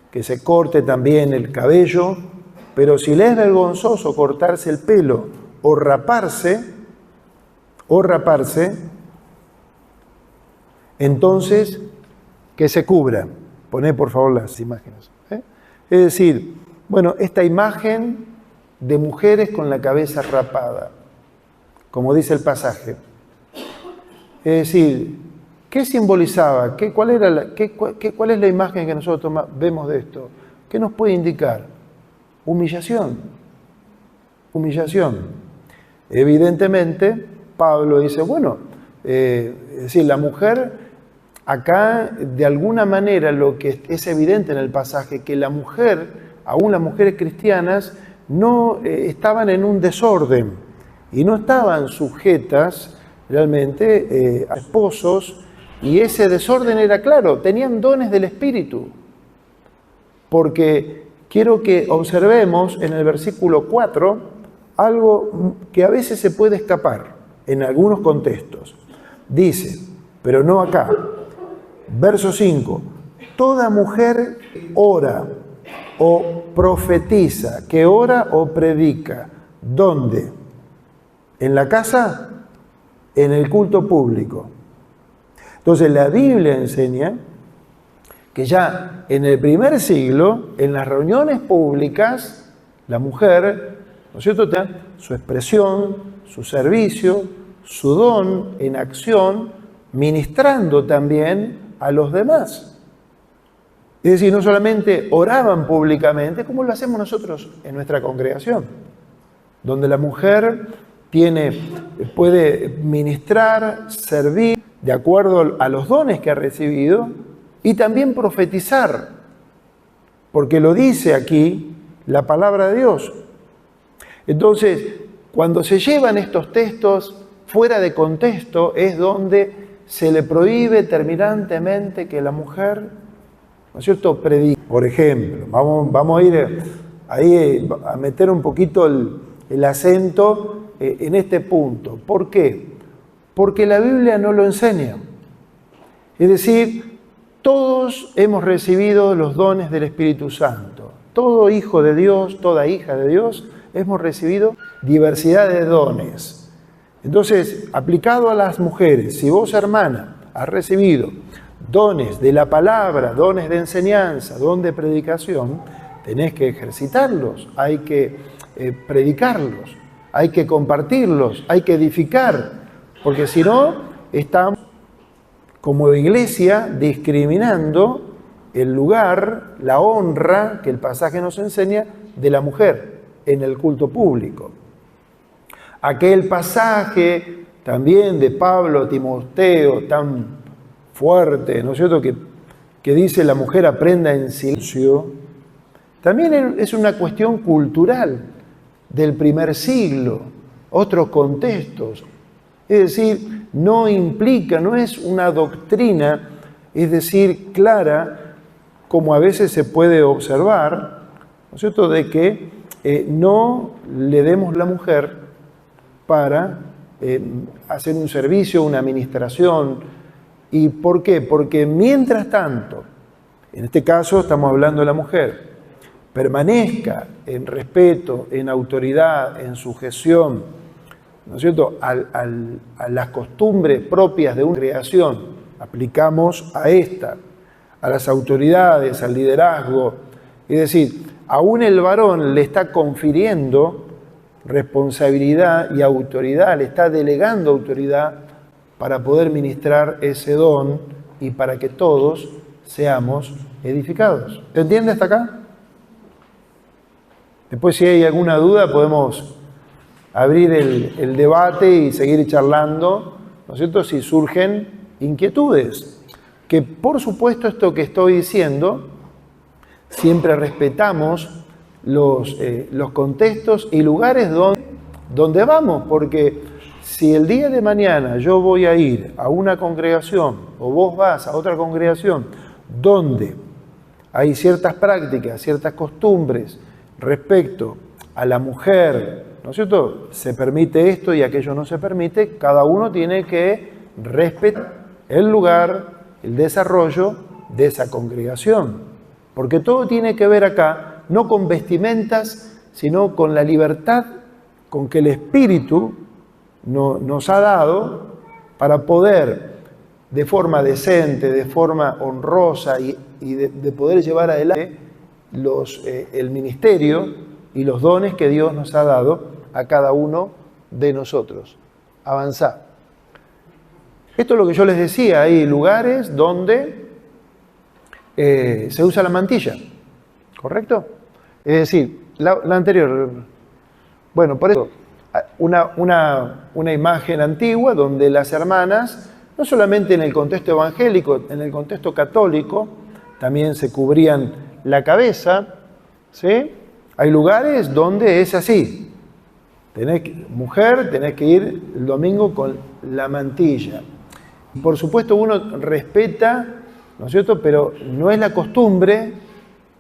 Speaker 1: que se corte también el cabello, pero si le es vergonzoso cortarse el pelo o raparse, entonces que se cubra. Poné por favor las imágenes. Es decir, bueno, esta imagen de mujeres con la cabeza rapada, como dice el pasaje. Es decir, ¿qué simbolizaba? ¿Cuál es la imagen que nosotros vemos de esto? ¿Qué nos puede indicar? Humillación. Humillación. Evidentemente, Pablo dice, bueno, es decir, la mujer, acá de alguna manera lo que es evidente en el pasaje, que la mujer, aún las mujeres cristianas, no estaban en un desorden y no estaban sujetas realmente a esposos, y ese desorden era claro, tenían dones del Espíritu. Porque quiero que observemos en el versículo 4 algo que a veces se puede escapar en algunos contextos. Dice, pero no acá, verso 5, toda mujer ora o profetiza, que ora o predica, ¿dónde? ¿En la casa? En el culto público. Entonces la Biblia enseña que ya en el primer siglo, en las reuniones públicas, la mujer, ¿no es cierto?, tenía su expresión, su servicio, su don en acción, ministrando también a los demás. Es decir, no solamente oraban públicamente, como lo hacemos nosotros en nuestra congregación, donde la mujer puede ministrar, servir de acuerdo a los dones que ha recibido y también profetizar, porque lo dice aquí la palabra de Dios. Entonces, Cuando se llevan estos textos fuera de contexto es donde se le prohíbe terminantemente que la mujer, ¿no es cierto?, predique. Por ejemplo, vamos a ir ahí a meter un poquito el acento en este punto. ¿Por qué? Porque la Biblia no lo enseña. Es decir, todos hemos recibido los dones del Espíritu Santo. Todo hijo de Dios, toda hija de Dios, hemos recibido diversidad de dones. Entonces, aplicado a las mujeres, si vos, hermana, has recibido dones de la palabra, dones de enseñanza, don de predicación, tenés que ejercitarlos, hay que predicarlos, hay que compartirlos, hay que edificar, porque si no, estamos como iglesia discriminando el lugar, la honra que el pasaje nos enseña de la mujer en el culto público. Aquel pasaje también de Pablo a Timoteo tan fuerte, ¿no es cierto?, que dice la mujer aprenda en silencio, también es una cuestión cultural del primer siglo, otros contextos. Es decir, no implica, no es una doctrina, es decir, clara, como a veces se puede observar, ¿no es cierto?, de que no le demos a la mujer para hacer un servicio, una administración. ¿Y por qué? Porque mientras tanto, en este caso estamos hablando de la mujer, permanezca en respeto, en autoridad, en sujeción, ¿no es cierto?, a las costumbres propias de una creación, aplicamos a esta, a las autoridades, al liderazgo. Es decir, aún el varón le está confiriendo responsabilidad y autoridad, le está delegando autoridad para poder ministrar ese don y para que todos seamos edificados. ¿Se entiende hasta acá? Después, si hay alguna duda, podemos abrir el debate y seguir charlando, ¿no es cierto?, si surgen inquietudes. Que por supuesto esto que estoy diciendo, siempre respetamos los contextos y lugares donde vamos, porque si el día de mañana yo voy a ir a una congregación o vos vas a otra congregación donde hay ciertas prácticas, ciertas costumbres respecto a la mujer, ¿no es cierto?, se permite esto y aquello no se permite, cada uno tiene que respetar el lugar, el desarrollo de esa congregación. Porque todo tiene que ver acá, no con vestimentas, sino con la libertad con que el Espíritu nos ha dado para poder, de forma decente, de forma honrosa y de poder llevar adelante el ministerio y los dones que Dios nos ha dado a cada uno de nosotros. Avanzar. Esto es lo que yo les decía, hay lugares donde se usa la mantilla, ¿correcto? Es decir, la anterior, bueno, por eso, una imagen antigua donde las hermanas, no solamente en el contexto evangélico, en el contexto católico, también se cubrían la cabeza, ¿sí? Hay lugares donde es así. Mujer, tenés que ir el domingo con la mantilla. Por supuesto uno respeta, ¿no es cierto?, pero no es la costumbre,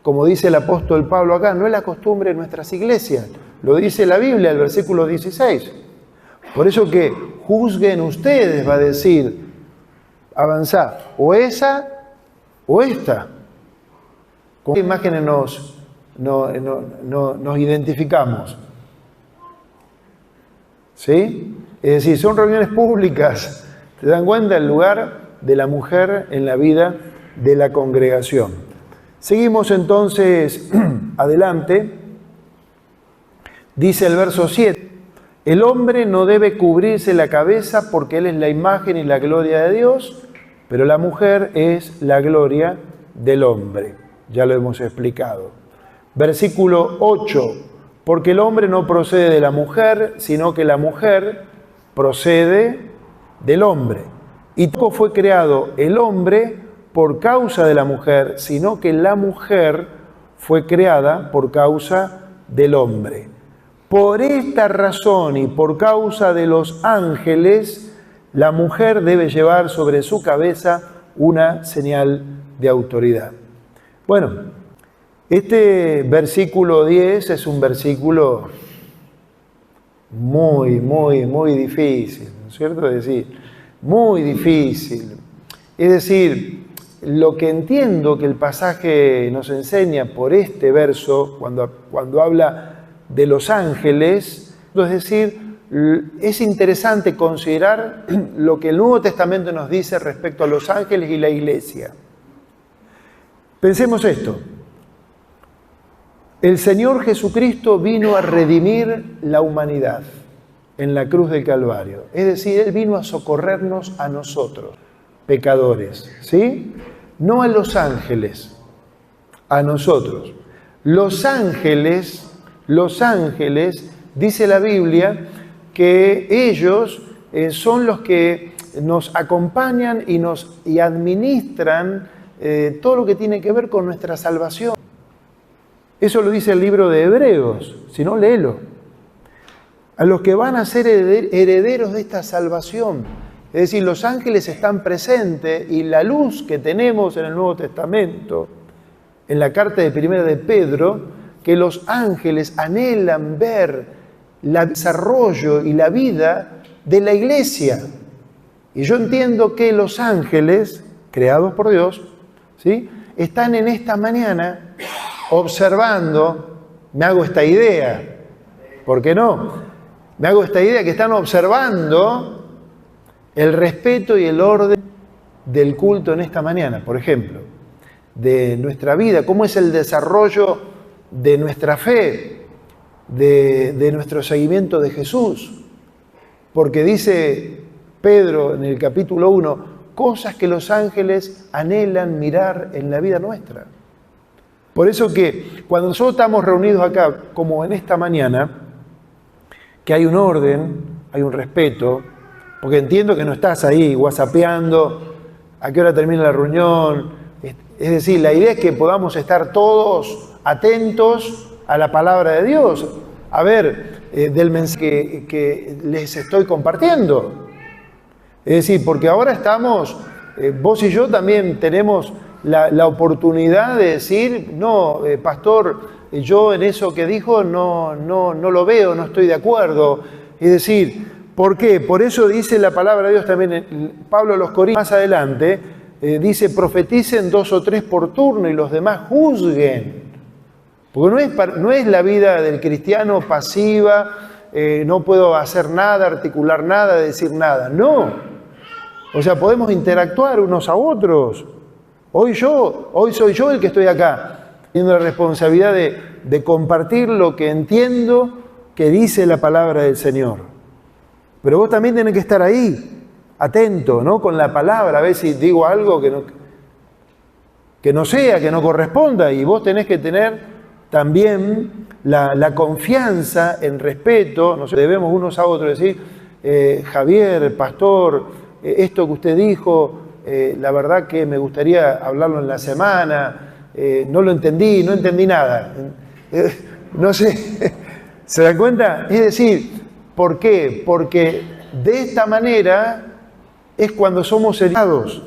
Speaker 1: como dice el apóstol Pablo acá, no es la costumbre de nuestras iglesias. Lo dice la Biblia, el versículo 16. Por eso que juzguen ustedes, va a decir, avanzar, o esa o esta. ¿Con qué imágenes nos identificamos? ¿Sí? Es decir, son reuniones públicas. ¿Te dan cuenta el lugar de la mujer en la vida de la congregación? Seguimos entonces adelante. Dice el verso 7. El hombre no debe cubrirse la cabeza porque él es la imagen y la gloria de Dios, pero la mujer es la gloria del hombre. Ya lo hemos explicado. Versículo 8. Porque el hombre no procede de la mujer, sino que la mujer procede del hombre. Y tampoco fue creado el hombre por causa de la mujer, sino que la mujer fue creada por causa del hombre. Por esta razón y por causa de los ángeles, la mujer debe llevar sobre su cabeza una señal de autoridad. Bueno, este versículo 10 es un versículo muy difícil, ¿no es cierto? Es decir, muy difícil. Es decir, lo que entiendo que el pasaje nos enseña por este verso, cuando habla de los ángeles, es decir, es interesante considerar lo que el Nuevo Testamento nos dice respecto a los ángeles y la iglesia. Pensemos esto. El Señor Jesucristo vino a redimir la humanidad en la cruz del Calvario. Es decir, Él vino a socorrernos a nosotros, pecadores, ¿sí? No a los ángeles, a nosotros. Los ángeles, dice la Biblia, que ellos son los que nos acompañan y administran todo lo que tiene que ver con nuestra salvación. Eso lo dice el libro de Hebreos, si no, léelo. A los que van a ser herederos de esta salvación. Es decir, los ángeles están presentes y la luz que tenemos en el Nuevo Testamento, en la carta de Primera de Pedro, que los ángeles anhelan ver el desarrollo y la vida de la iglesia. Y yo entiendo que los ángeles, creados por Dios, ¿sí?, están en esta mañana observando, me hago esta idea, ¿por qué no? Me hago esta idea que están observando el respeto y el orden del culto en esta mañana, por ejemplo, de nuestra vida, cómo es el desarrollo de nuestra fe, de nuestro seguimiento de Jesús. Porque dice Pedro en el capítulo 1, cosas que los ángeles anhelan mirar en la vida nuestra. Por eso que cuando nosotros estamos reunidos acá, como en esta mañana, que hay un orden, hay un respeto, porque entiendo que no estás ahí whatsappeando, a qué hora termina la reunión. Es decir, la idea es que podamos estar todos atentos a la palabra de Dios, a ver, del mensaje que les estoy compartiendo. Es decir, porque ahora estamos, vos y yo también tenemos la oportunidad de decir, no, pastor, yo en eso que dijo no lo veo, no estoy de acuerdo. Es decir, ¿por qué? Por eso dice la palabra de Dios también, Pablo a los Corintios más adelante, dice, profeticen 2 o 3 por turno y los demás juzguen. Porque no es la vida del cristiano pasiva, no puedo hacer nada, articular nada, decir nada. No. O sea, podemos interactuar unos a otros. Hoy soy yo el que estoy acá, teniendo la responsabilidad de compartir lo que entiendo que dice la palabra del Señor. Pero vos también tenés que estar ahí, atento, ¿no?, con la palabra, a ver si digo algo que no corresponda, y vos tenés que tener también la confianza en respeto, nos debemos unos a otros, decir, Javier, pastor, esto que usted dijo, la verdad que me gustaría hablarlo en la semana, no lo entendí, no entendí nada. No sé, ¿se dan cuenta? Es decir, ¿por qué? Porque de esta manera es cuando somos edificados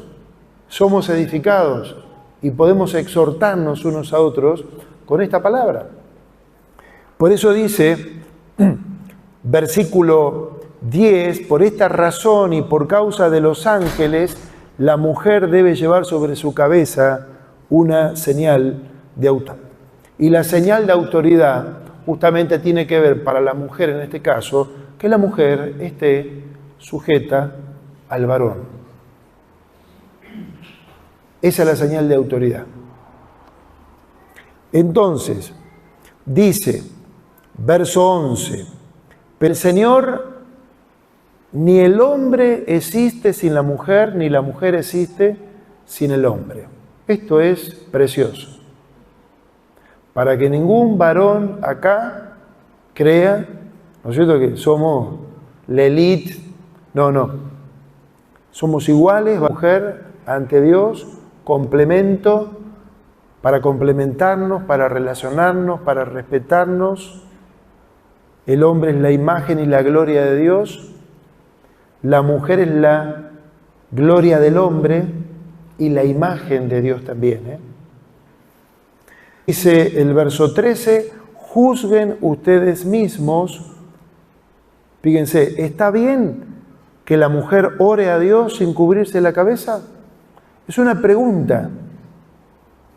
Speaker 1: y podemos exhortarnos unos a otros con esta palabra. Por eso dice, versículo 10, por esta razón y por causa de los ángeles, la mujer debe llevar sobre su cabeza una señal de autoridad. Y la señal de autoridad justamente tiene que ver para la mujer en este caso, que la mujer esté sujeta al varón. Esa es la señal de autoridad. Entonces, dice, verso 11, pero el Señor, ni el hombre existe sin la mujer, ni la mujer existe sin el hombre. Esto es precioso. Para que ningún varón acá crea, ¿no es cierto?, que somos la élite. No. Somos iguales, mujer, ante Dios, complemento, para complementarnos, para relacionarnos, para respetarnos. El hombre es la imagen y la gloria de Dios, la mujer es la gloria del hombre y la imagen de Dios también. Dice el verso 13, juzguen ustedes mismos. Fíjense, ¿está bien que la mujer ore a Dios sin cubrirse la cabeza? Es una pregunta.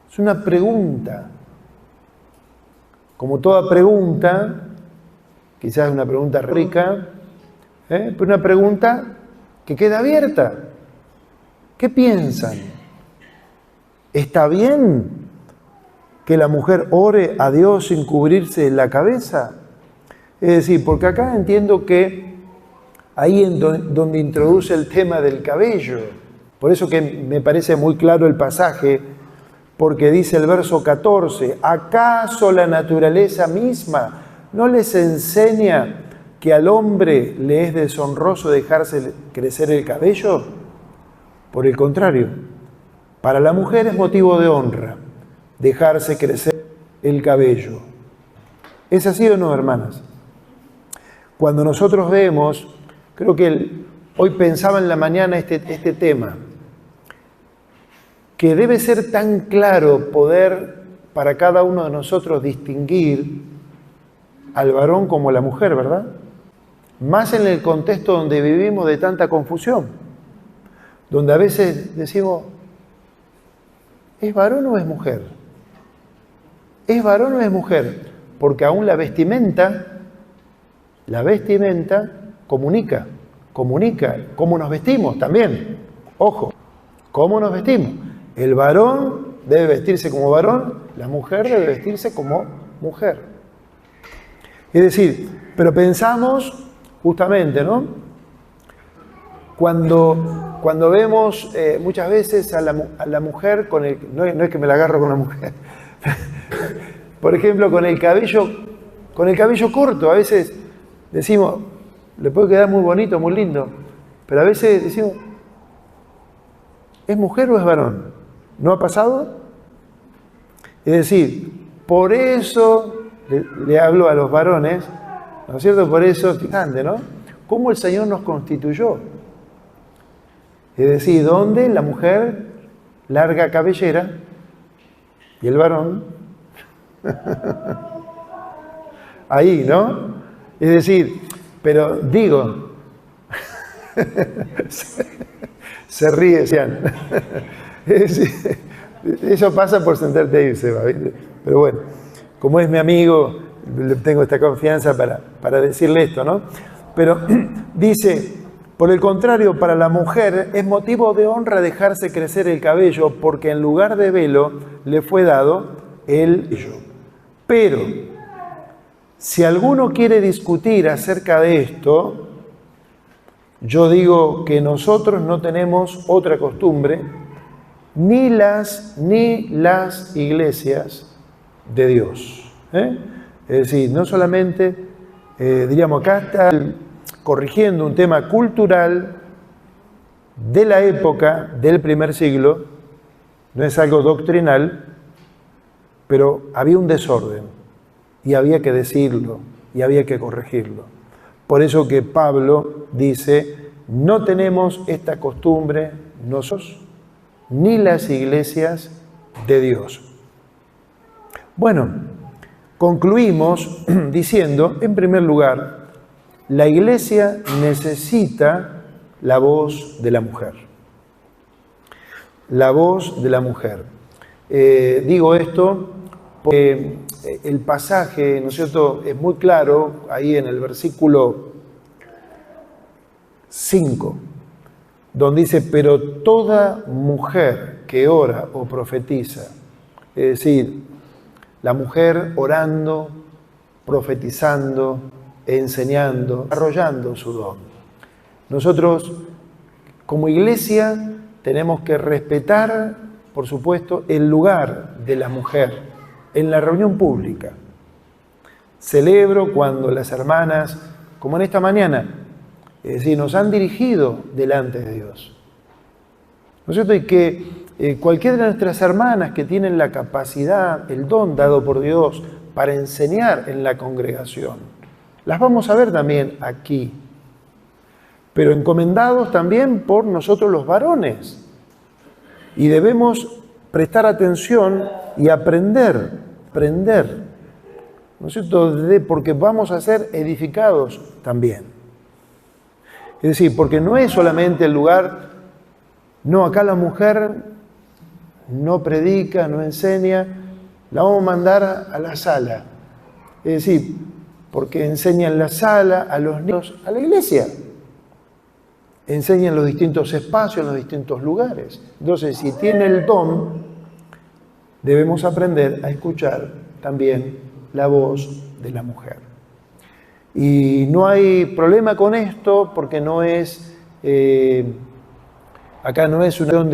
Speaker 1: Es una pregunta. Como toda pregunta, quizás una pregunta rica, pero una pregunta que queda abierta. ¿Qué piensan? ¿Está bien que la mujer ore a Dios sin cubrirse la cabeza? Es decir, porque acá entiendo que ahí es donde introduce el tema del cabello. Por eso que me parece muy claro el pasaje, porque dice el verso 14, ¿acaso la naturaleza misma no les enseña que al hombre le es deshonroso dejarse crecer el cabello? Por el contrario, para la mujer es motivo de honra dejarse crecer el cabello. ¿Es así o no, hermanas? Cuando nosotros vemos, creo que hoy pensaba en la mañana este tema, que debe ser tan claro poder para cada uno de nosotros distinguir al varón como a la mujer, ¿verdad? Más en el contexto donde vivimos de tanta confusión, donde a veces decimos, ¿es varón o es mujer? ¿Es varón o es mujer? Porque aún la vestimenta comunica cómo nos vestimos también. Ojo, cómo nos vestimos. El varón debe vestirse como varón, la mujer debe vestirse como mujer. Es decir, pero pensamos justamente, ¿no? Cuando vemos muchas veces a la mujer con el... No es que me la agarro con la mujer. Por ejemplo, con el cabello corto, a veces decimos, le puede quedar muy bonito, muy lindo, pero a veces decimos, ¿es mujer o es varón? ¿No ha pasado? Es decir, por eso le hablo a los varones, ¿no es cierto? Por eso, fíjate, ¿no? ¿Cómo el Señor nos constituyó? Es decir, ¿dónde la mujer larga cabellera y el varón? Ahí, ¿no? Es decir, pero digo, se ríe, Sean. Es decir, eso pasa por sentarte ahí, Seba, ¿viste? Pero bueno, como es mi amigo, tengo esta confianza para decirle esto, ¿no? Pero dice, por el contrario, para la mujer es motivo de honra dejarse crecer el cabello, porque en lugar de velo le fue dado el vello. Pero si alguno quiere discutir acerca de esto, yo digo que nosotros no tenemos otra costumbre, ni las iglesias de Dios. Es decir, no solamente, diríamos, acá está corrigiendo un tema cultural de la época del primer siglo, no es algo doctrinal, pero había un desorden y había que decirlo y había que corregirlo. Por eso que Pablo dice, no tenemos esta costumbre nosotros, ni las iglesias de Dios. Bueno, concluimos diciendo, en primer lugar, la iglesia necesita la voz de la mujer. La voz de la mujer. Digo esto porque el pasaje, ¿no es cierto?, es muy claro, ahí en el versículo 5, donde dice, pero toda mujer que ora o profetiza, es decir, la mujer orando, profetizando, enseñando, desarrollando su don. Nosotros, como iglesia, tenemos que respetar, por supuesto, el lugar de la mujer en la reunión pública. Celebro cuando las hermanas, como en esta mañana, es decir, nos han dirigido delante de Dios. ¿No es cierto? Y que cualquiera de nuestras hermanas que tienen la capacidad, el don dado por Dios para enseñar en la congregación, las vamos a ver también aquí, pero encomendados también por nosotros los varones. Y debemos prestar atención y aprender, ¿no es cierto? Porque vamos a ser edificados también. Es decir, porque no es solamente el lugar, no, acá la mujer no predica, no enseña, la vamos a mandar a la sala. Es decir, porque enseña en la sala a los niños, a la iglesia. Enseña en los distintos espacios, en los distintos lugares. Entonces, si tiene el don, debemos aprender a escuchar también la voz de la mujer. Y no hay problema con esto porque no es, acá no es una cuestión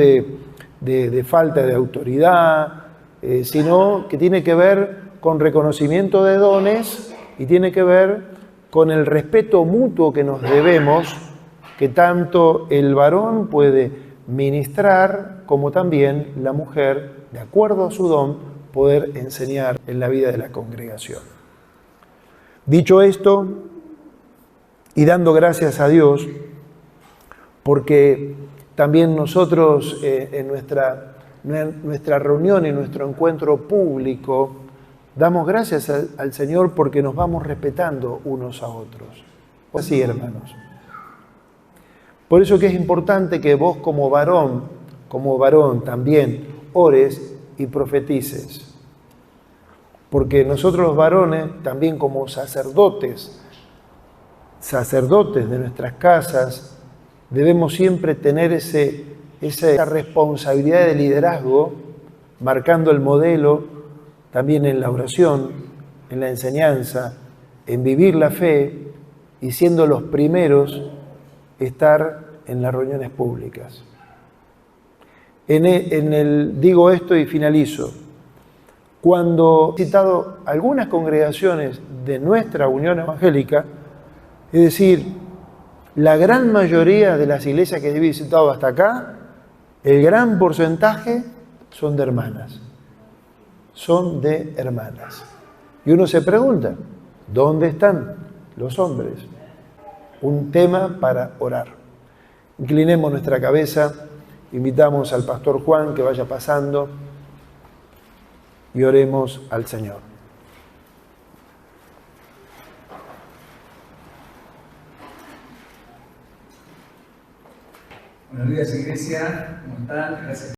Speaker 1: de falta de autoridad, sino que tiene que ver con reconocimiento de dones y tiene que ver con el respeto mutuo que nos debemos, que tanto el varón puede ministrar como también la mujer, de acuerdo a su don, poder enseñar en la vida de la congregación. Dicho esto, y dando gracias a Dios, porque también nosotros en nuestra reunión, en nuestro encuentro público, damos gracias al Señor porque nos vamos respetando unos a otros. Así, hermanos. Por eso que es importante que vos como varón también ores y profetices. Porque nosotros los varones, también como sacerdotes de nuestras casas, debemos siempre tener esa responsabilidad de liderazgo, marcando el modelo también en la oración, en la enseñanza, en vivir la fe y siendo los primeros estar en las reuniones públicas. Digo esto y finalizo. Cuando he visitado algunas congregaciones de nuestra Unión Evangélica, es decir, la gran mayoría de las iglesias que he visitado hasta acá, el gran porcentaje son de hermanas. Son de hermanas. Y uno se pregunta, ¿dónde están los hombres? Un tema para orar. Inclinemos nuestra cabeza, invitamos al pastor Juan que vaya pasando y oremos al Señor.
Speaker 2: Buenos días, iglesia. ¿Cómo están? Gracias.